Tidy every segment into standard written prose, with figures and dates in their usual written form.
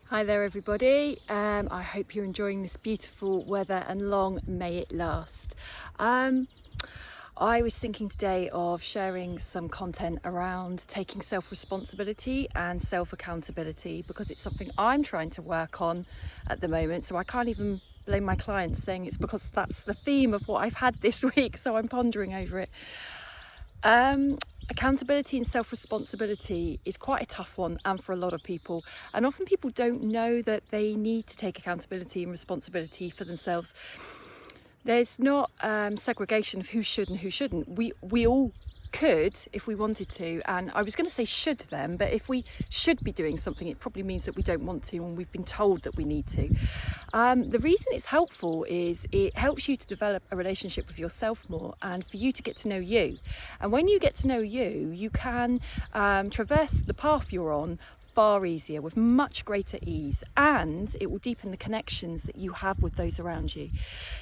Hi there everybody, I hope you're enjoying this beautiful weather and long may it last. I was thinking today of sharing some content around taking self-responsibility and self-accountability because it's something I'm trying to work on at the moment, so I can't even blame my clients, saying it's because that's the theme of what I've had this week, so I'm pondering over it. Accountability and self-responsibility is quite a tough one, and for a lot of people, and often people don't know that they need to take accountability and responsibility for themselves. There's not segregation of who should and who shouldn't. We all could if we wanted to, and I was going to say should then, but if we should be doing something, it probably means that we don't want to and we've been told that we need to. The reason it's helpful is it helps you to develop a relationship with yourself more and for you to get to know you. And when you get to know you, you can traverse the path you're on far easier, with much greater ease, and it will deepen the connections that you have with those around you.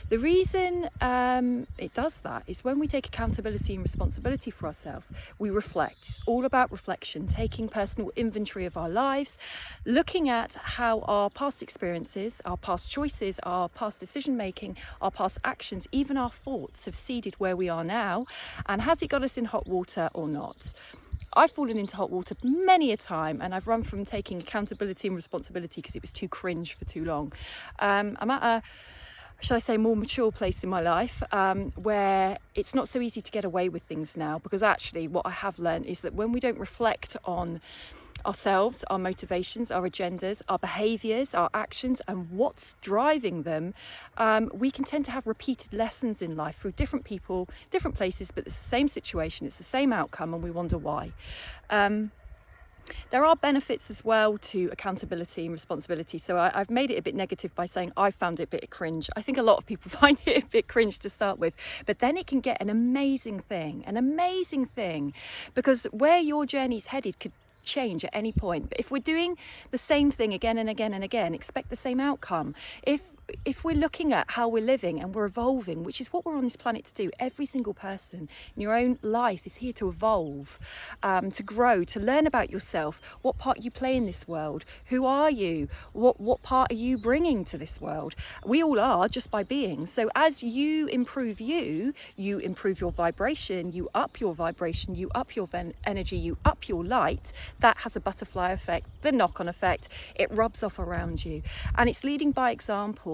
The reason it does that is when we take accountability and responsibility for ourselves, we reflect. It's all about reflection, taking personal inventory of our lives, looking at how our past experiences, our past choices, our past decision making, our past actions, even our thoughts have seeded where we are now, and has it got us in hot water or not. I've fallen into hot water many a time, and I've run from taking accountability and responsibility because it was too cringe for too long. I'm at a, shall I say, more mature place in my life where it's not so easy to get away with things now, because actually what I have learned is that when we don't reflect on ourselves, our motivations, our agendas, our behaviours, our actions, and what's driving them, we can tend to have repeated lessons in life through different people, different places, but it's the same situation, it's the same outcome, and we wonder why. There are benefits as well to accountability and responsibility. So I've made it a bit negative by saying I found it a bit cringe. I think a lot of people find it a bit cringe to start with, but then it can get an amazing thing, because where your journey's headed could change at any point. But if we're doing the same thing again and again and again, expect the same outcome. If we're looking at how we're living and we're evolving, which is what we're on this planet to do, every single person in your own life is here to evolve, to grow, to learn about yourself, what part you play in this world, who are you, what part are you bringing to this world. We all are, just by being. So as you improve you improve your vibration, you up your vibration, you up your energy, you up your light. That has a butterfly effect, the knock-on effect. It rubs off around you, and it's leading by example.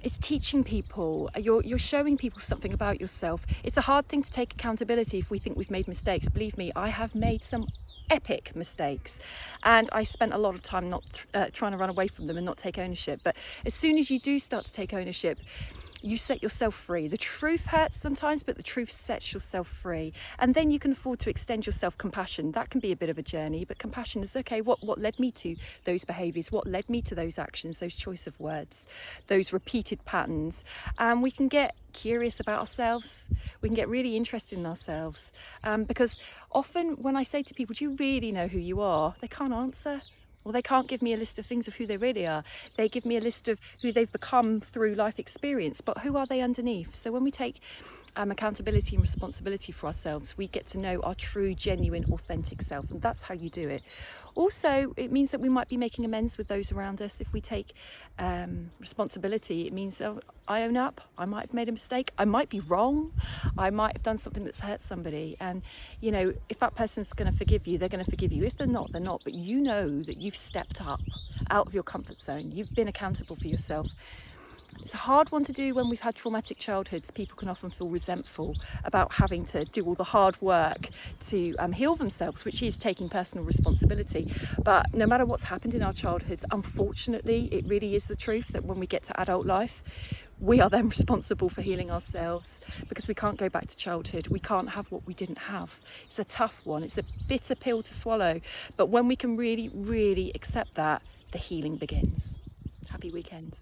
It's teaching people, you're showing people something about yourself. It's a hard thing to take accountability if we think we've made mistakes. Believe me, I have made some epic mistakes, and I spent a lot of time not trying to run away from them and not take ownership. But as soon as you do start to take ownership, you set yourself free. The truth hurts sometimes, but the truth sets yourself free. And then you can afford to extend your self-compassion. That can be a bit of a journey, but compassion is okay. What led me to those behaviours? What led me to those actions, those choice of words, those repeated patterns? And we can get curious about ourselves. We can get really interested in ourselves. Because often when I say to people, do you really know who you are? They can't answer. Well, they can't give me a list of things of who they really are. They give me a list of who they've become through life experience, but who are they underneath? So when we take accountability and responsibility for ourselves, we get to know our true, genuine, authentic self, and that's how you do it. Also, it means that we might be making amends with those around us. If we take responsibility, it means I own up. I might have made a mistake. I might be wrong. I might have done something that's hurt somebody. And, you know, if that person's going to forgive you, they're going to forgive you. If they're not, they're not. But you know that you've stepped up out of your comfort zone. You've been accountable for yourself. It's a hard one to do when we've had traumatic childhoods. People can often feel resentful about having to do all the hard work to heal themselves, which is taking personal responsibility. But no matter what's happened in our childhoods, unfortunately, it really is the truth that when we get to adult life, we are then responsible for healing ourselves, because we can't go back to childhood. We can't have what we didn't have. It's a tough one. It's a bitter pill to swallow. But when we can really, really accept that, the healing begins. Happy weekend.